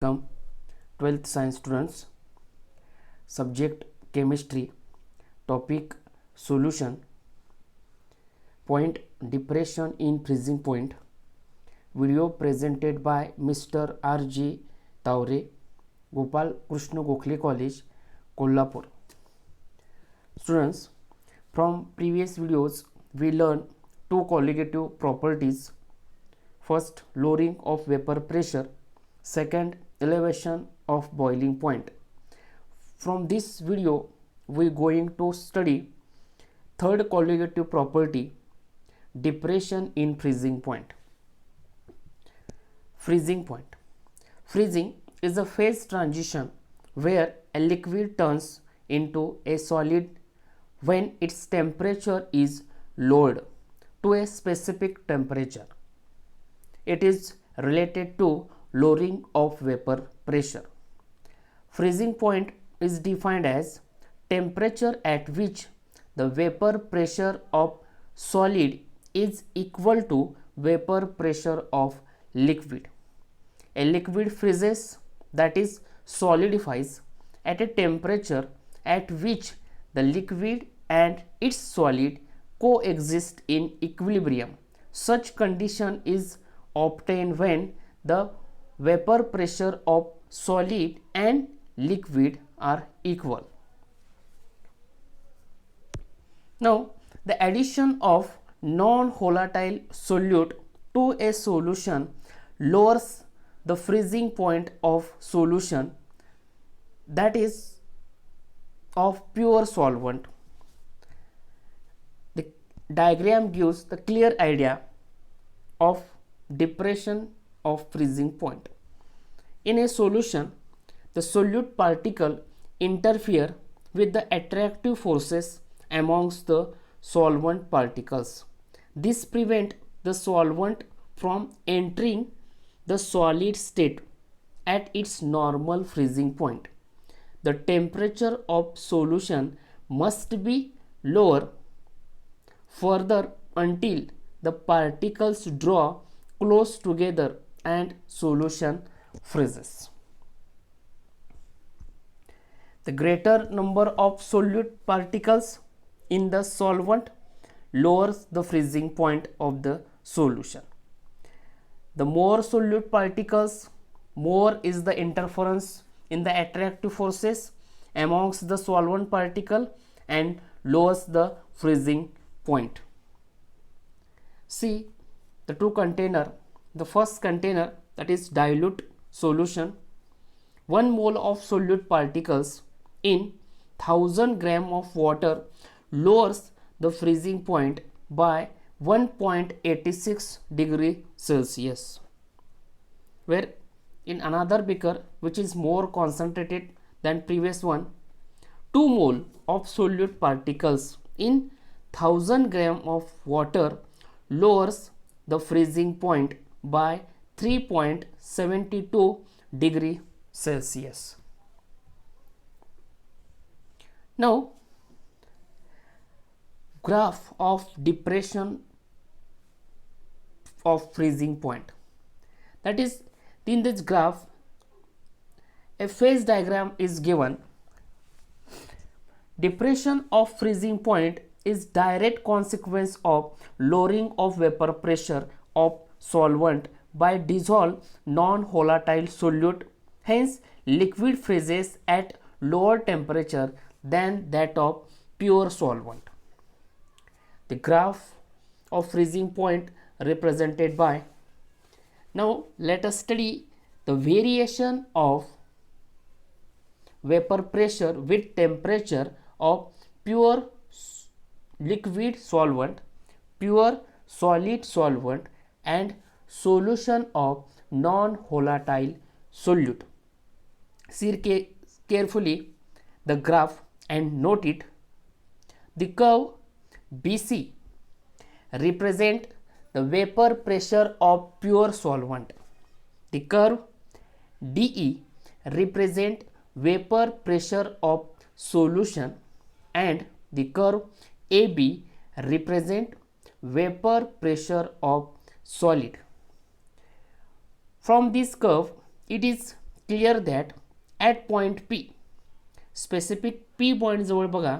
Come 12th science students, subject chemistry, topic solution, point depression in freezing point, video presented by Mr. R.G. Taure, Gopal Krishna Gokhale College, Kolhapur. Students, from previous videos we learned two colligative properties. First, lowering of vapor pressure. Second, elevation of boiling point. From this video we are going to study third colligative property, depression in freezing point. Freezing point. Freezing is a phase transition where a liquid turns into a solid when its temperature is lowered to a specific temperature. It is related to lowering of vapor pressure. Freezing point is defined as temperature at which the vapor pressure of solid is equal to vapor pressure of liquid. A liquid freezes, that is solidifies, at a temperature at which the liquid and its solid coexist in equilibrium. Such condition is obtained when the vapor pressure of solid and liquid are equal. Now, the addition of non-volatile solute to a solution lowers the freezing point of solution, that is of pure solvent. The diagram gives the clear idea of depression of freezing point. In a solution, the solute particle interfere with the attractive forces amongst the solvent particles. This prevents the solvent from entering the solid state at its normal freezing point. The temperature of solution must be lower further until the particles draw close together and solution freezes. The greater number of solute particles in the solvent lowers the freezing point of the solution. The more solute particles, more is the interference in the attractive forces amongst the solvent particle and lowers the freezing point. See the two container. The first container, that is dilute solution. 1 mole of solute particles in 1000 gram of water lowers the freezing point by 1.86 degree Celsius. Where in another beaker, which is more concentrated than previous one, 2 mole of solute particles in 1000 gram of water lowers the freezing point by 3.72 degree Celsius. Now, graph of depression of freezing point. That is, in this graph, a phase diagram is given. Depression of freezing point is direct consequence of lowering of vapor pressure of solvent by dissolved non-volatile solute. Hence, liquid freezes at lower temperature than that of pure solvent. The graph of freezing point represented by. Now, let us study the variation of vapor pressure with temperature of pure liquid solvent, pure solid solvent and solution of non-volatile solute. See carefully the graph and note it. The curve BC represent the vapor pressure of pure solvent. The curve DE represent vapor pressure of solution and the curve AB represent vapor pressure of solid. From this curve, it is clear that at point P, specific P point जवळ बघा,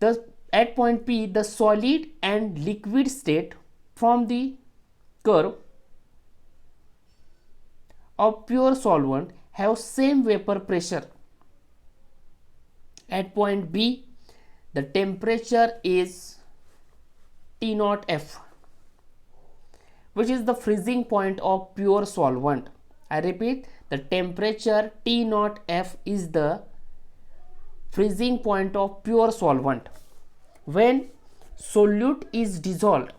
the at point P the solid and liquid state from the curve of pure solvent have same vapor pressure. At point B the temperature is T naught F, which is the freezing point of pure solvent. I repeat, the temperature T naught F is the freezing point of pure solvent. When solute is dissolved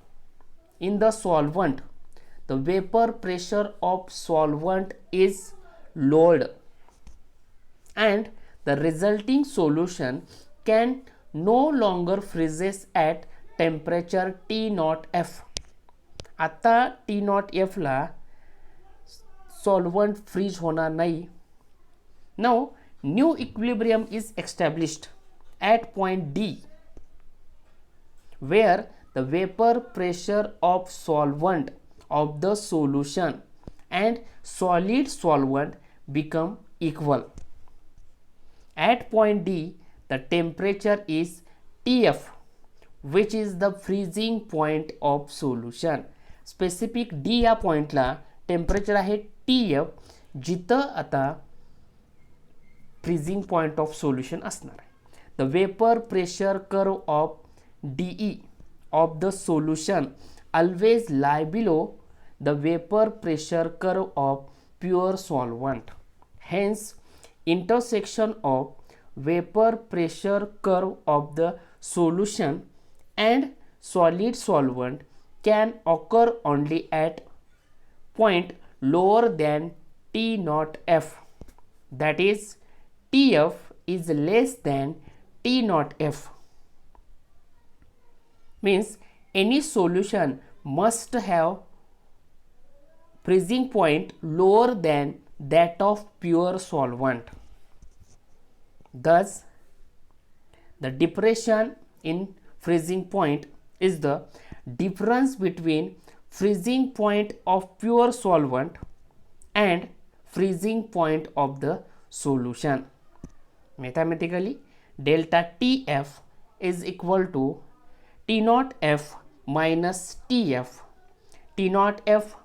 in the solvent, the vapor pressure of solvent is lowered and the resulting solution can no longer freezes at temperature T naught F. आता T naught F ला solvent freeze होणार नाही. Now new equilibrium is established at point D, where the vapor pressure of solvent of the solution and solid solvent become equal. At point D the temperature is TF, which is the freezing point of solution. Specific D या पॉइंटला temperature आहे TF, जिथं आता freezing point of solution असणार आहे. The vapour pressure curve of DE of the solution always lie below the vapor pressure curve of pure solvent. Hence, intersection of vapor pressure curve of the solution and solid solvent can occur only at point lower than T naught F. That is, TF is less than T naught F. Means any solution must have freezing point lower than that of pure solvent. Thus, the depression in freezing point is the difference between freezing point of pure solvent and freezing point of the solution. Mathematically, delta TF is equal to T naught F minus TF. T naught F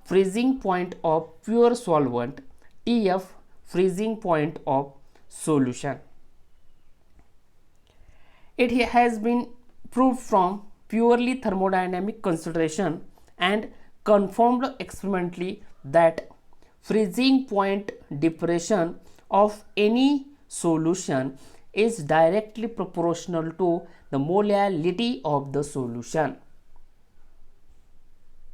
freezing point of pure solvent, TF freezing point of solution. It has been proved from purely thermodynamic consideration and confirmed experimentally that freezing point depression of any solution is directly proportional to the molality of the solution.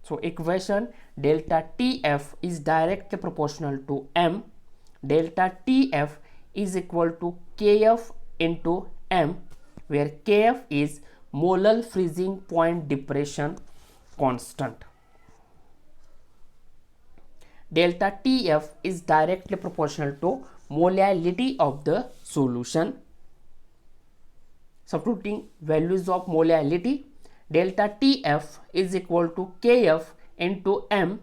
So equation delta TF is directly proportional to M. Delta TF is equal to KF into M, where KF is molar freezing point depression constant. Delta TF is directly proportional to molality of the solution. Substituting values of molality, delta TF is equal to KF into M.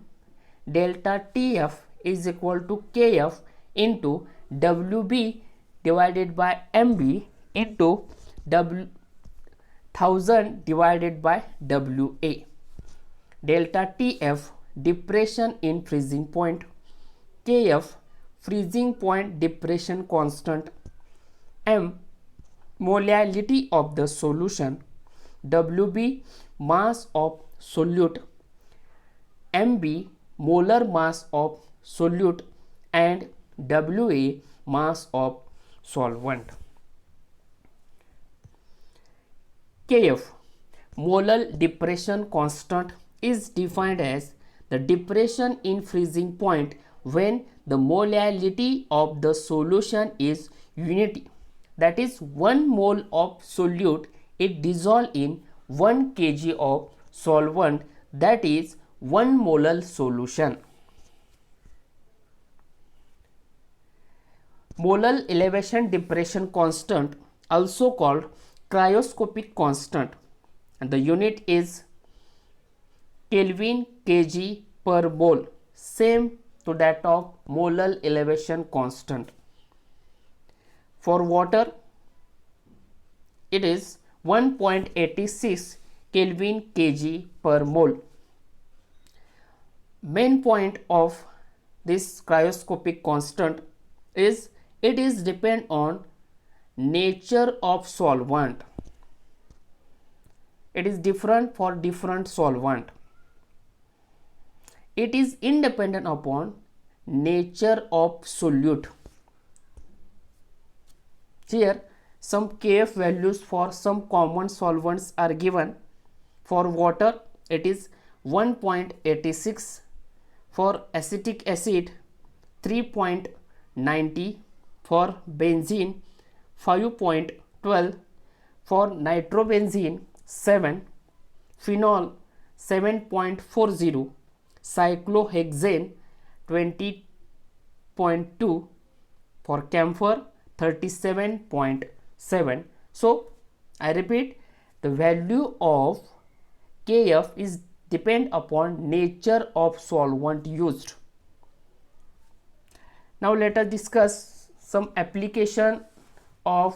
Delta TF is equal to KF into WB divided by MB into 1000 divided by WA. Delta TF depression in freezing point, KF freezing point depression constant, M molality of the solution, WB mass of solute, MB molar mass of solute, and WA mass of solvent. KF molar depression constant is defined as the depression in freezing point when the molality of the solution is unity. That is, 1 mole of solute is dissolved in 1 kg of solvent, that is 1 molar solution. Molar elevation depression constant, also called cryoscopic constant, and the unit is Kelvin kg per mole. Same to that of molar elevation constant. For water, it is 1.86 Kelvin kg per mole. Main point of this cryoscopic constant is it is depend on nature of solvent. It is different for different solvent. It is independent upon nature of solute. Here some Kf values for some common solvents are given. For water it is 1.86, for acetic acid 3.90, for benzene 5.12, for nitrobenzene 7, phenol 7.40, cyclohexane 20.2, for camphor 37.7. So I repeat, the value of Kf is depend upon nature of solvent used. Now let us discuss some application of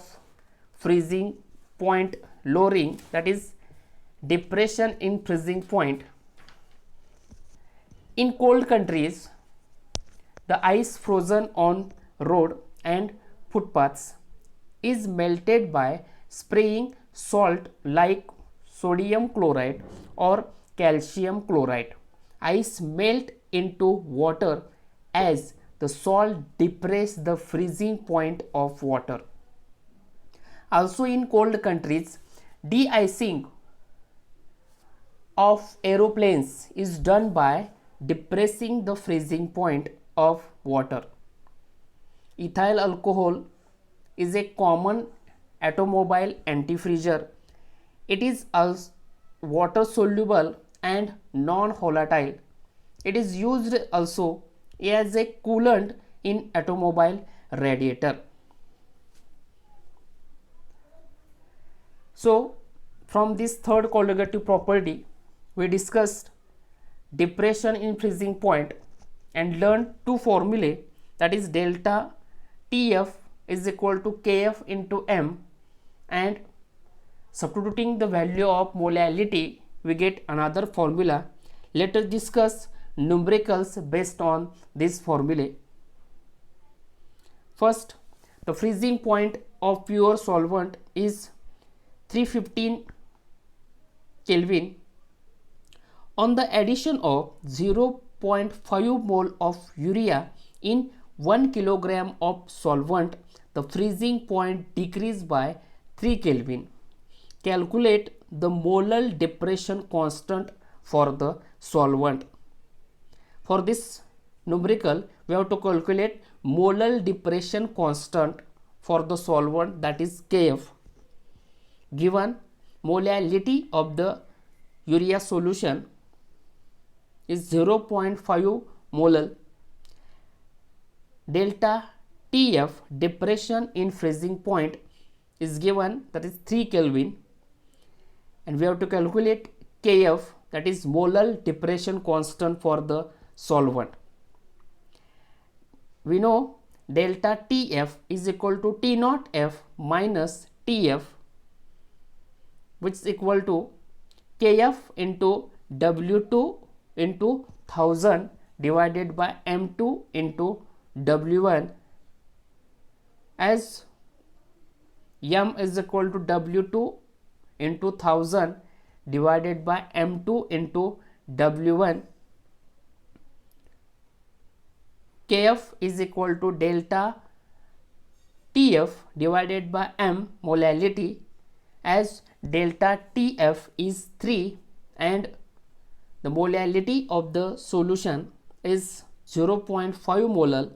freezing point lowering, that is depression in freezing point. In cold countries, the ice frozen on road and footpaths is melted by spraying salt like sodium chloride or calcium chloride. Ice melt into water as the salt depresses the freezing point of water. Also in cold countries, de-icing of aeroplanes is done by depressing the freezing point of water. Ethyl alcohol is a common automobile antifreezer. It is also water soluble and non-volatile. It is used also as a coolant in automobile radiator. So from this third colligative property, we discussed depression in freezing point and learned two formulae, that is delta Tf is equal to Kf into m, and substituting the value of molality we get another formula. Let us discuss numericals based on this formula. First, the freezing point of pure solvent is 315 Kelvin. On the addition of 0.5 mole of urea in 1 kilogram of solvent, the freezing point decreased by 3 Kelvin. Calculate the molar depression constant for the solvent. For this numerical, we have to calculate molar depression constant for the solvent, that is Kf. Given molality of the urea solution is 0.5 molar. Delta Tf depression in freezing point is given, that is 3 Kelvin, and we have to calculate Kf, that is molar depression constant for the solvent. We know delta Tf is equal to T naught F minus Tf, which is equal to Kf into W2 into 1000 divided by M2 into W1, as M is equal to W2 into 1000 divided by M2 into W1. Kf is equal to delta Tf divided by M molality, as delta Tf is 3 and the molality of the solution is 0.5 molar.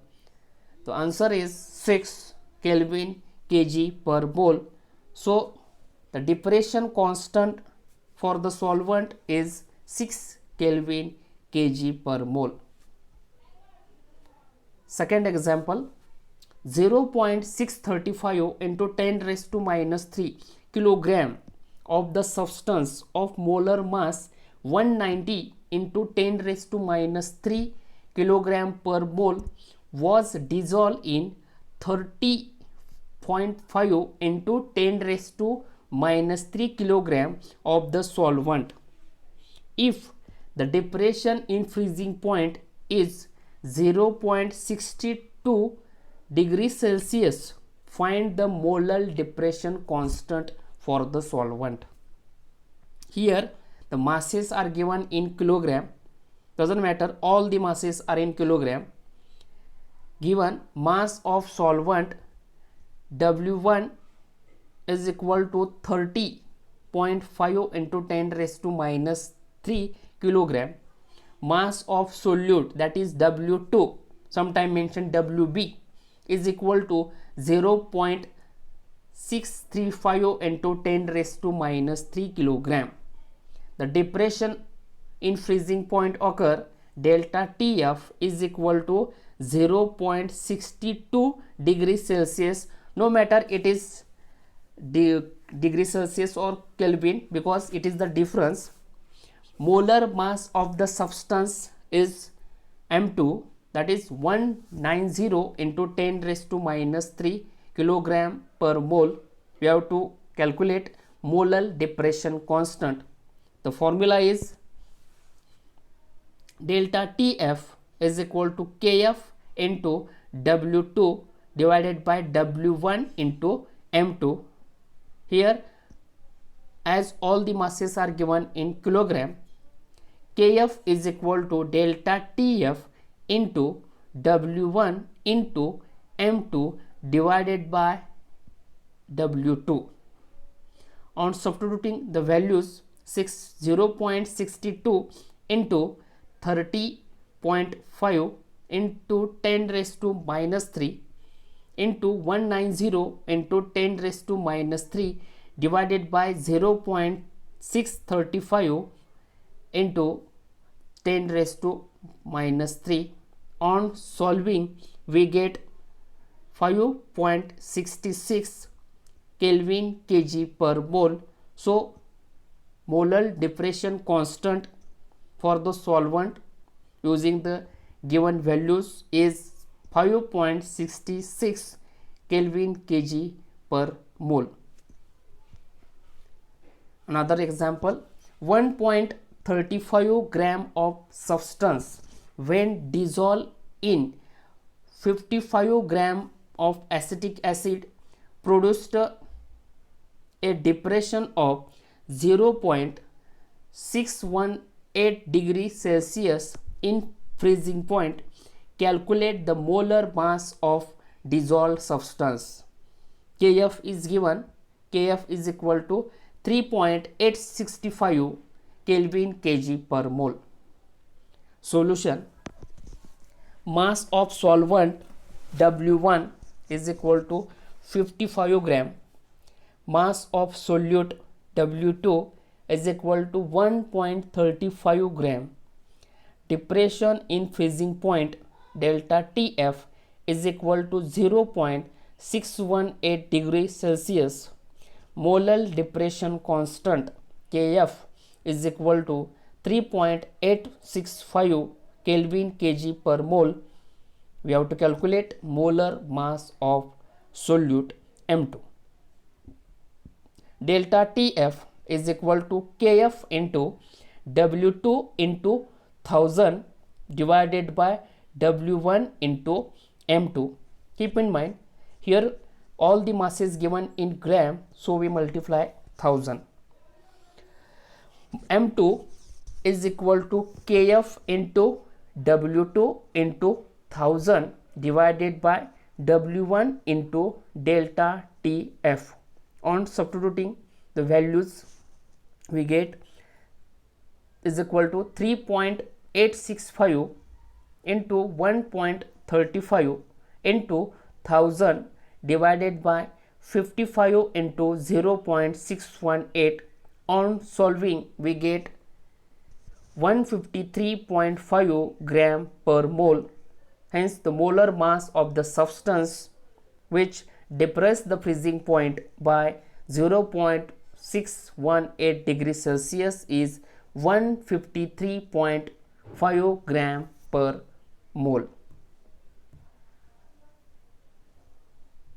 The answer is 6 Kelvin kg per mole. So the depression constant for the solvent is 6 Kelvin kg per mole. Second example, 0.635 into 10 raised to minus 3 kilogram of the substance of molar mass 190 into 10 raised to minus 3 kilogram per mole was dissolved in 30.5 into 10 raised to minus 3 kilogram of the solvent. If the depression in freezing point is 0.62 degrees Celsius, find the molar depression constant for the solvent. Here the masses are given in kilogram, doesn't matter, all the masses are in kilogram. Given mass of solvent W1 is equal to 30.5 into 10 raised to minus 3 kilogram. Mass of solute, that is W2, sometime mentioned WB, is equal to 0.635 into 10 raised to minus 3 kilogram. The depression in freezing point occur, delta TF is equal to 0.62 degrees Celsius, no matter it is degree Celsius or Kelvin, because it is the difference. Molar mass of the substance is M2, that is 190 into 10 raised to minus 3 kilogram per mole. We have to calculate molar depression constant. The formula is delta TF is equal to KF into W2 divided by W1 into M2. Here, as all the masses are given in kilogram, KF is equal to delta TF into W1 into M2 divided by W2. On substituting the values, 0.62 into 30.5 into 10 raised to minus 3 into 190 into 10 raised to minus 3 divided by 0.635 into 10 raised to minus 3. On solving, we get 5.66 Kelvin kg per mole. So molar depression constant for the solvent using the given values is 5.66 Kelvin kg per mole. Another example, 1.35 gram of substance when dissolved in 55 gram of acetic acid produced a depression of 0.618 degrees Celsius in freezing point. Calculate the molar mass of dissolved substance. Kf is given, Kf is equal to 3.865 Kelvin kg per mole. Solution: mass of solvent W1 is equal to 55 gram. Mass of solute W2 is equal to 1.35 gram. Depression in freezing point delta TF is equal to 0.618 degrees Celsius. Molar depression constant Kf is equal to 3.865 Kelvin kg per mole. We have to calculate molar mass of solute M2. Delta TF is equal to Kf into W2 into 1000 divided by W1 into M2. Keep in mind, here all the mass is given in gram, so we multiply 1000. M2 is equal to Kf into W2 into 1000 divided by W1 into delta TF. On substituting the values, we get is equal to 3.865 into 1.35 into 1000 divided by 55 into 0.618. On solving, we get 153.5 gram per mole. Hence, the molar mass of the substance which depressed the freezing point by 0.618 degrees Celsius is 153.5 gram per mole.